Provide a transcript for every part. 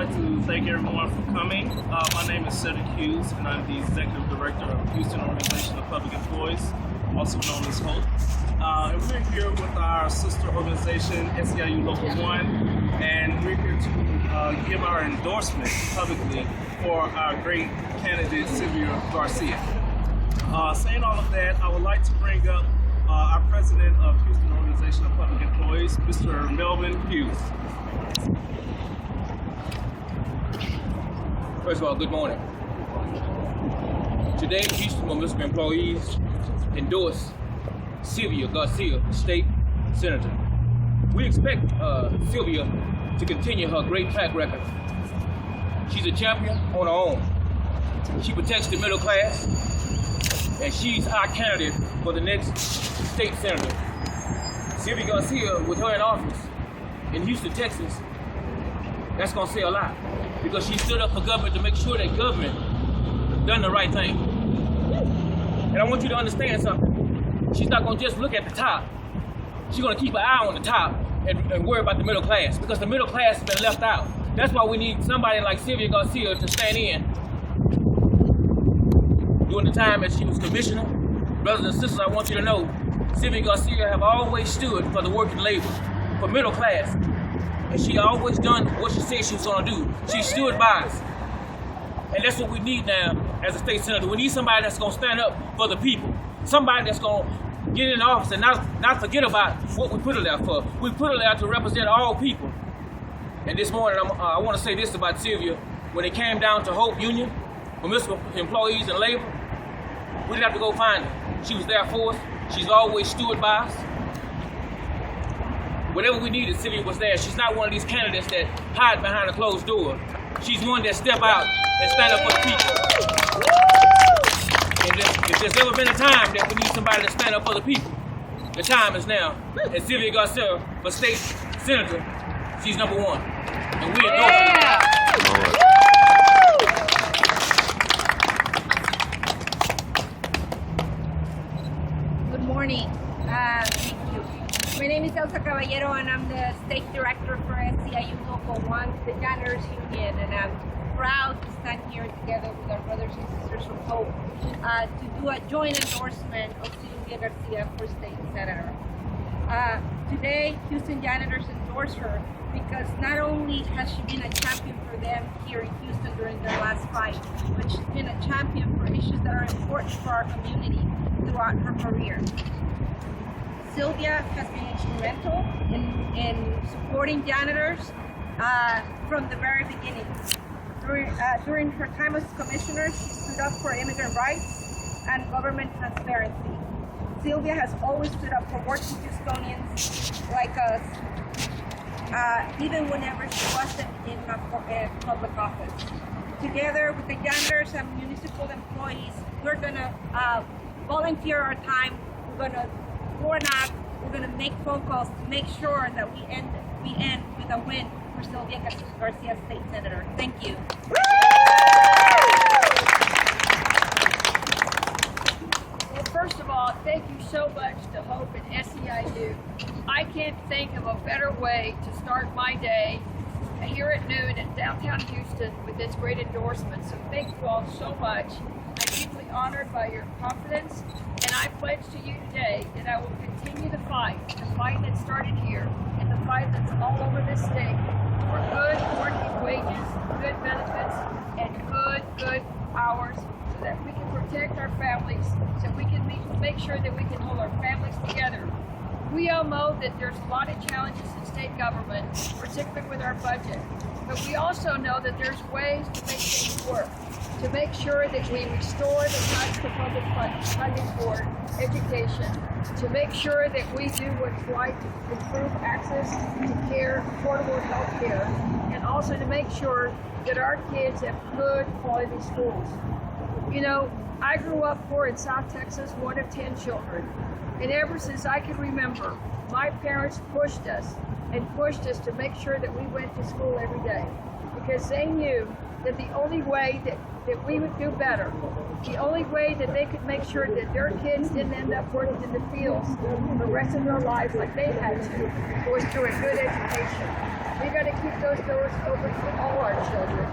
like to thank everyone for coming. My name is Cedric Hughes, and I'm the Executive Director of Houston Organization of Public Employees, also known as HOPE. And we're here with our sister organization, SEIU Local 1, and we're here to give our endorsement publicly for our great candidate, Sylvia Garcia. Saying all of that, I would like to bring up our President of Houston Organization of Public Employees, Mr. Melvin Hughes. First of all, good morning. Today, Houston Municipal Employees endorse Sylvia Garcia, State Senator. We expect Sylvia to continue her great track record. She's a champion on her own. She protects the middle class, and she's our candidate for the next state senator. Sylvia Garcia, with her in office in Houston, Texas, that's gonna say a lot, because she stood up for government to make sure that government done the right thing. And I want you to understand something. She's not gonna just look at the top. She's gonna keep an eye on the top and worry about the middle class, because the middle class has been left out. That's why we need somebody like Sylvia Garcia to stand in. During the time that she was commissioner, brothers and sisters, I want you to know, Sylvia Garcia have always stood for the working labor, for middle class. And she always done what she said she was gonna do. She stood by us. And that's what we need now as a state senator. We need somebody that's gonna stand up for the people. Somebody that's gonna get in office and not forget about what we put her there for. We put her there to represent all people. And this morning, I wanna say this about Sylvia. When it came down to Hope Union, municipal employees and labor, we didn't have to go find her. She was there for us. She's always stood by us. Whatever we needed, Sylvia was there. She's not one of these candidates that hide behind a closed door. She's one that step out and stand up for the people. And if there's ever been a time that we need somebody to stand up for the people, the time is now. And Sylvia Garcia, for state senator, she's number one. And we endorse her. Good morning. Thank you. My name is Elsa Caballero, and I'm the State Director for SEIU Local 1, the Janitors Union, and I'm proud to stand here together with our brothers and sisters from HOPE to do a joint endorsement of Sylvia Garcia for State Senator. Today, Houston Janitors endorse her because not only has she been a champion for them here in Houston during their last fight, but she's been a champion for issues that are important for our community throughout her career. Sylvia has been instrumental in supporting janitors from the very beginning. During her time as commissioner, she stood up for immigrant rights and government transparency. Sylvia has always stood up for working Houstonians like us, even whenever she wasn't in public office. Together with the janitors and municipal employees, we're gonna volunteer our time. We're gonna we're going to make phone calls to make sure that we end with a win for Sylvia Garcia, State Senator. Thank you. Well, first of all, thank you so much to HOPE and SEIU. I can't think of a better way to start my day here at noon in downtown Houston with this great endorsement. So thank you all so much. I'm deeply honored by your confidence, and I pledge to you today that I will continue the fight that started here, and the fight that's all over this state for good working wages, good benefits, and good hours, so that we can protect our families, so we can make sure that we can hold our families together. We all know that there's a lot of challenges in state government, particularly with our budget, but we also know that there's ways to make things work, to make sure that we restore the cuts to public funding for education, to make sure that we do what's right to improve access to care, affordable health care, and also to make sure that our kids have good quality schools. You know, I grew up poor in South Texas, one of 10 children. And ever since I can remember, my parents pushed us to make sure that we went to school every day, because they knew that the only way that we would do better, the only way that they could make sure that their kids didn't end up working in the fields the rest of their lives like they had to, was through a good education. We got to keep keep those doors open for all our children,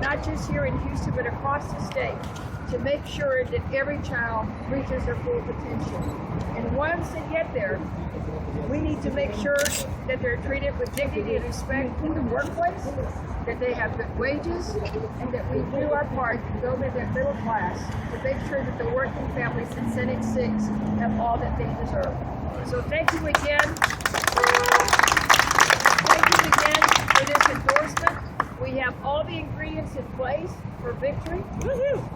not just here in Houston, but across the state, to make sure that every child reaches their full potential. And once they get there, we need to make sure that they're treated with dignity and respect in the workplace, that they have good wages, and that we do our part to build in that middle class to make sure that the working families in Senate 6 have all that they deserve. So thank you again. Thank you again for this endorsement. We have all the ingredients in place for victory.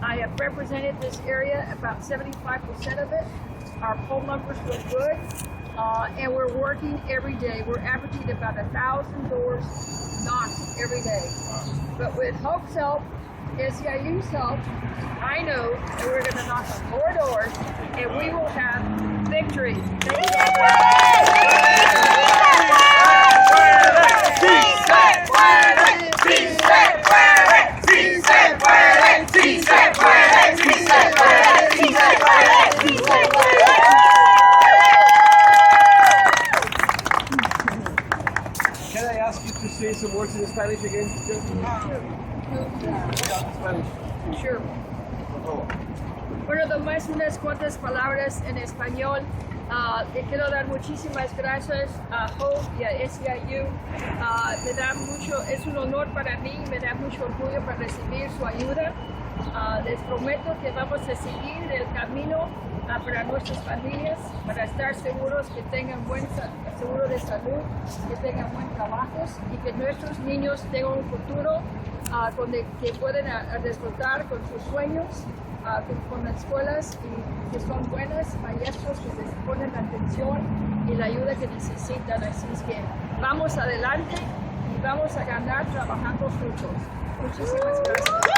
I have represented this area, about 75% of it. Our poll numbers look good, and we're working every day. We're averaging about 1,000 doors knocked every day. But with Hope's help, SEIU's help, I know that we're going to knock on more doors, and we will have victory. Thank Can I ask you to say some words in Spanish again? Spanish. Sure. Bueno, nomás unas cuantas palabras en español. Le quiero dar muchísimas gracias a Hope y a SEIU. Me da mucho, es un honor para mí, me da mucho orgullo para recibir su ayuda. Les prometo que vamos a seguir el camino para nuestras familias, para estar seguros que tengan buen seguro de salud, que tengan buen trabajo y que nuestros niños tengan un futuro donde que pueden disfrutar con sus sueños, con las escuelas y que son buenas, maestros que les ponen la atención y la ayuda que necesitan. Así es que vamos adelante y vamos a ganar trabajando juntos. Muchísimas gracias.